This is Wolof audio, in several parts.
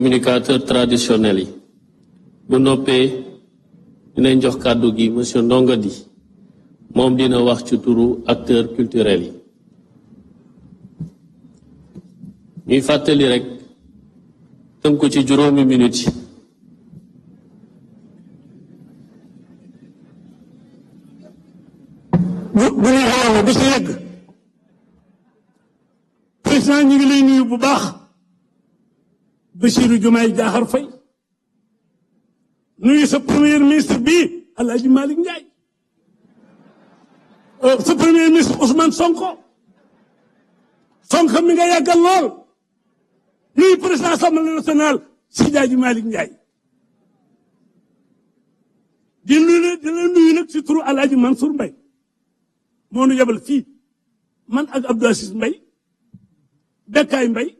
communicateur traditionnel yi bu noppee dinañ jox kàddu gi monsieur Ndongo Di moom dina wax ci turu acteur culturel yi ñuy fàttali rek tënku ci juróomi minute yi bu ñu xaw ba sa yegg président ñu ngi lay nuyu bu baax Bassirou Diomaye Diakhar Faye nuyu sa premier ministre bii Alhaji Malick Ndiaye sa premier ministre Ousmane Sonko mi nga yàggal lool nuyu président Assemblée nationale Seydi Hadji Malick Ndiaye di la nuyu nag si turu Alhaji Mansour Mbaye moo nu yebal fii man ak Abdou Aziz Mbaye Bekkaay Mbaye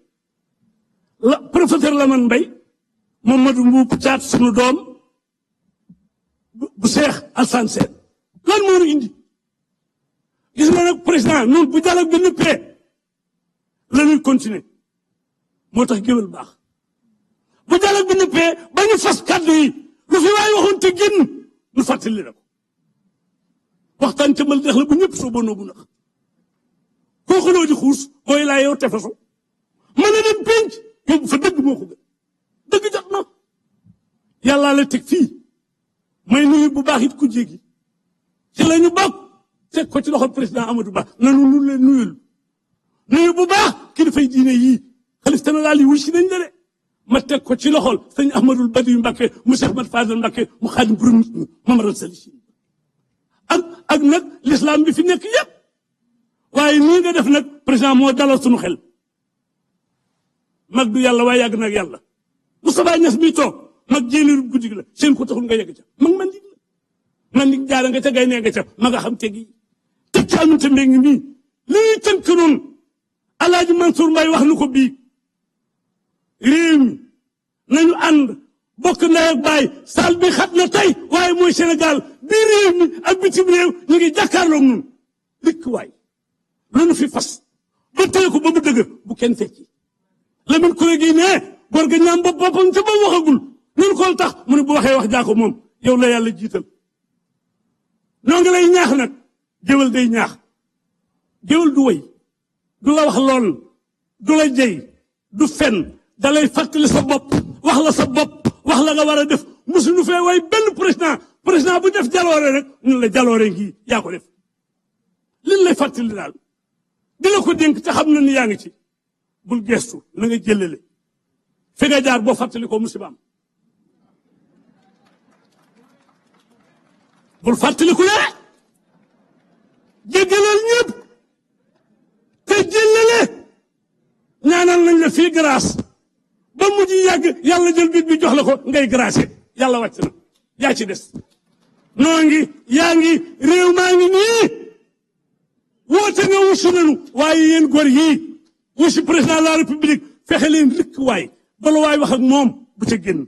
la professeur Lamane Mbaye Mamadou Mbuup Caat sunu doom bu Cheikh Alassane Sène lan moo nu indi gis nga nag président noonu bu dialogue bi nëppee la ñuy continuer moo tax géwél baax bu dialogue bi nëppee ba ñu fas kàddu yi lu fi waay waxoon te génn nu fàttali la ko waxtaan ca mal dex la bu ñëpp soo bonoo bu nax koo xuloo di xuus booy laa yow tefesu mën a dem penc yóbbu fa dëgg moo ko gën dëgg jot na yàllaa la teg fii may nuyu bu baax it ku jéegi ci la ñu bokk teg ko ci loxo président Amadou Ba nanu nu leen nuyu bu baax kilifay diine yii xalif général yi wuy si nañ la de ma teg ko ci loxol sëñ Ahmadul Badi Mbakke mu Cheikh Mat Fadal Mbakke mu xaadim borom nit ñi mamaral sali si ak nag l'islam bi fi nekk yépp waaye nii nga def nag président moo dalal suñu xel mag du yàlla waaye yàgg nag yàlla Moustapha Niass mi toog mag jéenéeru guddi gi la seen ko taxul nga yegg ca mag man dig la man dig jaara nga ca gay nee nga ca ma nga xam tegi teg ci almunte mbéy ngi mii li ñuy tënk noonu Alaaji Mansour Mbaye wax nu ko bii réew mi nañu ànd bokk ndey ak baay saal bi xat na tey waaye mooy Sénégal bii réew mi ak bitim réew ñu ngi jàkkaarloog ñun dikk waay loolu fi fas ba tey ko ba mu dëgg bu kenn fecci la min kuré gi ne góor ga ñaam bopp boppam ca ba waxagul nunu kool tax mu ne bu waxee wax jaako moom yow la yàlla jiital noo ngi lay ñaax nag géwél day ñaax géwél du way du la wax lool du la jey du fen da lay fàttali sa bopp wax la sa bopp wax la nga war a def mosuñu fee way benn président bu def jaloore rek ñun la jaloore ngi yaa ko def liñ lay fàttali daal di la ko dénk te xam na ni yaa ngi ci bul gestu na nga jëlale fi nga jaar boo fàttali ko musibaam bul fàttaliku le jéggalal ñëpp te jëlale ñaanal nañ la fii grâce ba mujj yàgg yàlla jël bit bi jox la ko ngay grâce yàlla wàcc na yaa ci des noo ngi yaa ngi réew maa ngi nii woote nga wusu nanu waaye yéen góor yii wusi président de la république fexe leen rikk waay bala waay wax ak moom bu ca génn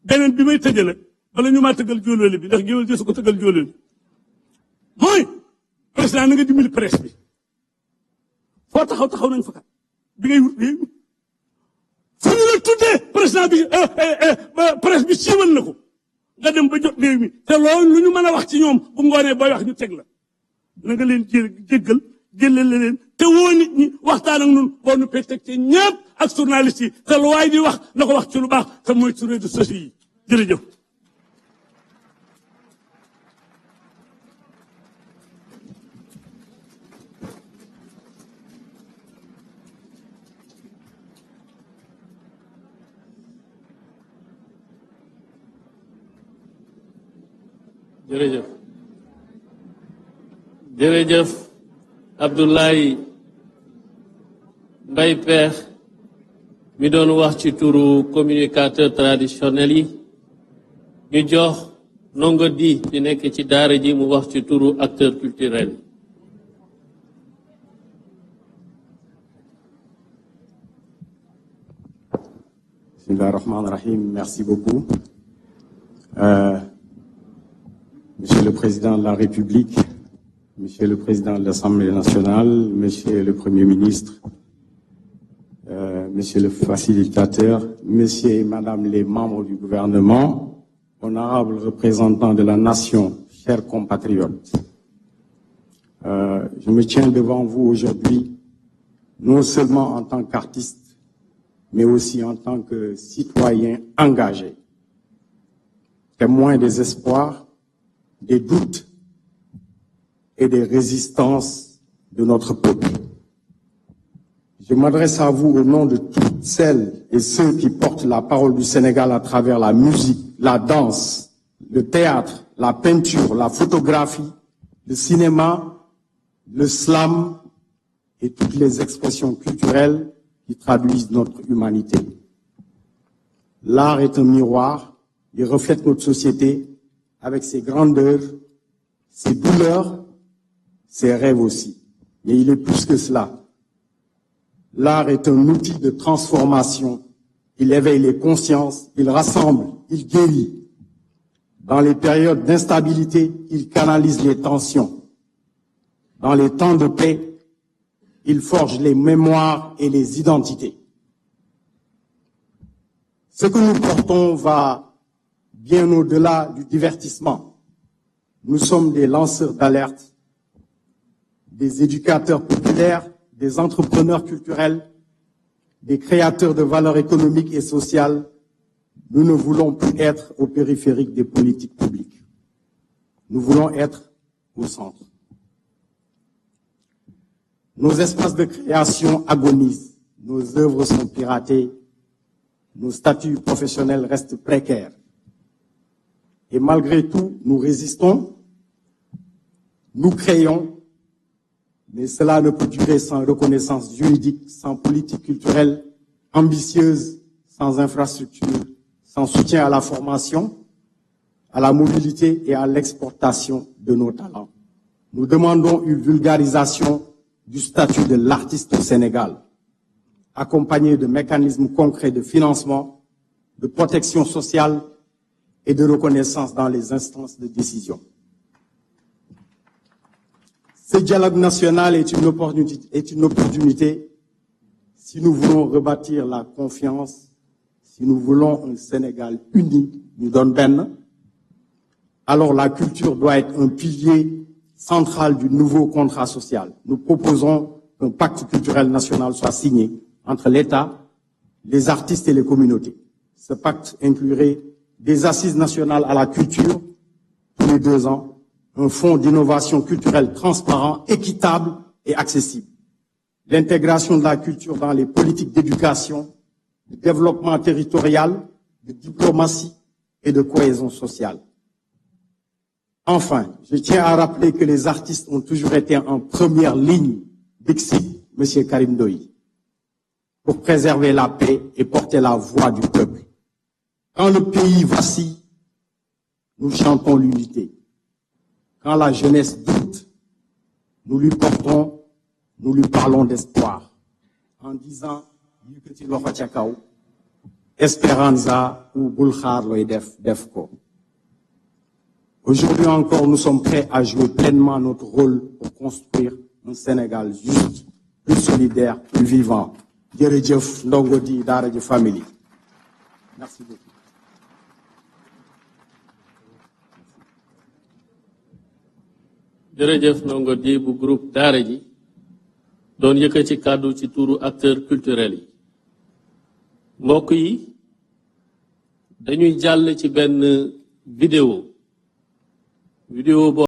beneen bi may tëjee nag bala ñu maa tëggal jóolóoli bi ndax géwél jësu ko tëggal jóolóoli mooy président na nga dimbali presse bi foo taxaw nañ fa kat bi ngay wut réew mi fu ñu la tuddee président bi presse bi siiwal na ko nga dem ba jot réew mi te loolu lu ñu mën a wax ci ñoom bu ngoonee booy wax ñu teg la na nga leen jéggal jëlale leen te woo nit ñi waxtaan ak ñun boo nu pee teg ci ñëpp ak journaliste yi te lu waay di wax na ko wax ci lu baax te mooy ci réseaux sociaux yi jërëjëf. jërëjëf Abdoulaye Mbaye Pekh mi doon wax ci turu communicateur traditionnel yi ñu jox Ndongo Di bi nekk ci daara ji mu wax ci turu acteur culturel yi. Bismillah ar-Rahman ar-Rahim, merci beaucoup. Monsieur le Président de la République, Monsieur le Président de l'Assemblée nationale, Monsieur le Premier ministre, Monsieur le facilitateur, Messieurs et Madame les membres du gouvernement, honorables représentants de la nation, chers compatriotes, je me tiens devant vous aujourd'hui, non seulement en tant qu'artiste, mais aussi en tant que citoyen engagé, témoin des espoirs, des doutes et des résistances de notre peuple. Je m'adresse à vous au nom de toutes celles et ceux qui portent la parole du Sénégal à travers la musique, la danse, le théâtre, la peinture, la photographie, le cinéma, le slam et toutes les expressions culturelles qui traduisent notre humanité. L'art est un miroir, il reflète notre société avec ses grandeurs, ses douleurs, ses rêves aussi. Mais il est plus que cela. L'art est un outil de transformation. Il éveille les consciences, il rassemble, il guérit. Dans les périodes d'instabilité, il canalise les tensions. Dans les temps de paix, il forge les mémoires et les identités. Ce que nous portons va bien au-delà du divertissement. Nous sommes des lanceurs d'alerte, des éducateurs populaires, des entrepreneurs culturels, des créateurs de valeurs économiques et sociales. Nous ne voulons plus être au périphérique des politiques publiques. Nous voulons être au centre. Nos espaces de création agonisent, nos œuvres sont piratées, nos statuts professionnels restent précaires. Et malgré tout, nous résistons, nous créons, mais cela ne peut durer sans reconnaissance juridique, sans politique culturelle ambitieuse, sans infrastructure, sans soutien à la formation, à la mobilité et à l'exportation de nos talents. Nous demandons une vulgarisation du statut de l'artiste au Sénégal, accompagné de mécanismes concrets de financement, de protection sociale et de reconnaissance dans les instances de décision. Ce dialogue national est une opportunité si nous voulons rebâtir la confiance, si nous voulons un Sénégal uni, nous donne ben, alors la culture doit être un pilier central du nouveau contrat social. Nous proposons qu'un pacte culturel national soit signé entre l'État, les artistes et les communautés. Ce pacte inclurait des assises nationales à la culture tous les 2 ans, un fonds d'innovation culturelle transparent, équitable et accessible. L'intégration de la culture dans les politiques d'éducation, de développement territorial, de diplomatie et de cohésion sociale. Enfin, je tiens à rappeler que les artistes ont toujours été en première ligne, dixit M. Karim Ndoye, pour préserver la paix et porter la voix du peuple. Quand le pays vacille, nous chantons l'unité. Quand la jeunesse doute, nous lui parlons d'espoir, en disant Esperanza ou Bulkhar loy def ko. Aujourd'hui encore, nous sommes prêts à jouer pleinement notre rôle pour construire un Sénégal juste, plus solidaire, plus vivant. Jërëjëf ndongo di daara ji family. Merci beaucoup. jërëjëf ndongo di bu groupe daara ji doon yëkkati kàddu ci turu acteur culturel yi mbokk yi dañuy jàll ci benn vidéo